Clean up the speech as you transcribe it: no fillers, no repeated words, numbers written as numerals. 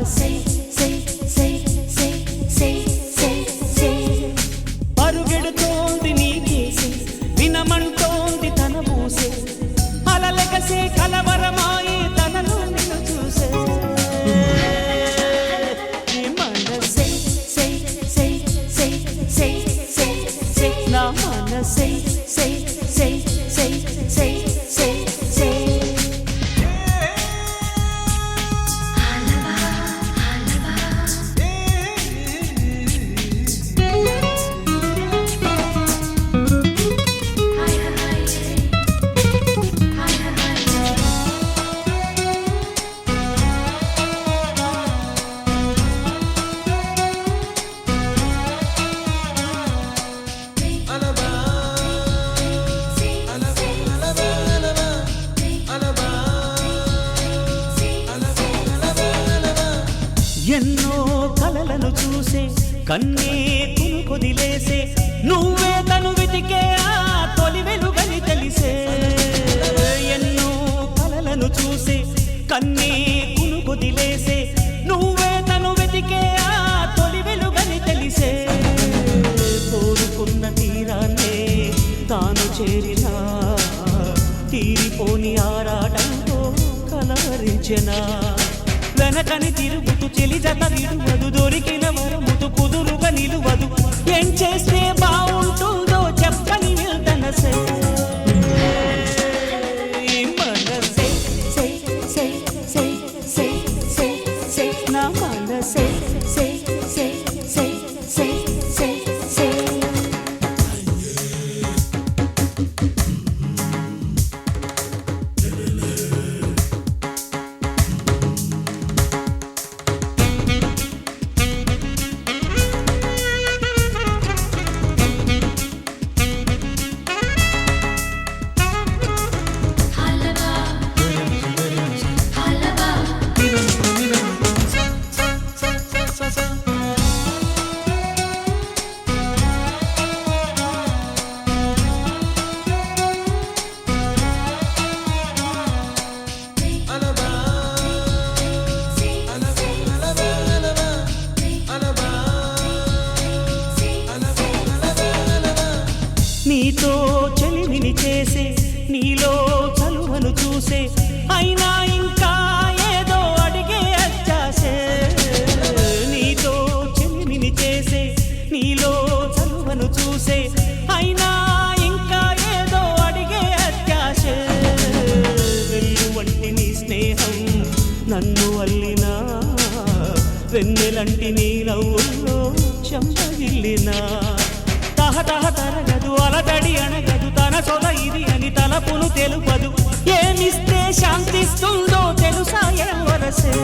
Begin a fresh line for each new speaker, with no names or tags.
మనసే సే సే సే సే సే సే పరుగెడుతోంది నీకేసే వినమంటోంది తన మూసే అలలెగసే కలవరమాయే తనలో నిన్ను చూసే మనసే సే సే సే సే సే సే నా మనసే సే సే సే సే సే సే ఎన్నో కలలను చూసే కన్నే కునుకొదిలేసే నువ్వే తను వెతికే ఆ తొలి వెలుగని తెలిసే ఎన్నో కలలను చూసే కన్నే కునుకొదిలేసే నువ్వే తను వెతికే ఆ తొలి వెలుగని తెలిసే కోరుకున్న తీరాన్నే తాను చేరినా తీరిపోని ఆరాటంతో కలవరించెనా వెనకని తిరుగుతూ చెలి జత విడువదు దొరికిన వరముతు కుదురుగా నిలువదు ఏం చేస్తే బాగుంటుందో చెప్పని వెళ్తనసే మనసే సే సే సే సే సే సే నా మనసే సే సే సే సే సే సే నీతో చెలిమిని చేసే నీలో చలువను చూసే అయినా ఇంకా ఏదో అడిగే అచ్చాసే నీతో చెలిమిని చేసే నీలో చలువను చూసే అయినా ఇంకా ఏదో అడిగే అత్యాసే వెన్ను వంటి నీ స్నేహం నన్ను అల్లినా వెన్నెలంటి నీ నవ్వుల్లో చెంపగిల్లినా తహతహ తరగదు అలదడి అనగదు తన సొల ఇది అని తలపును తెలుపదు ఏమిస్తే శాంతిస్తుందో తెలుసా ఏ వరసే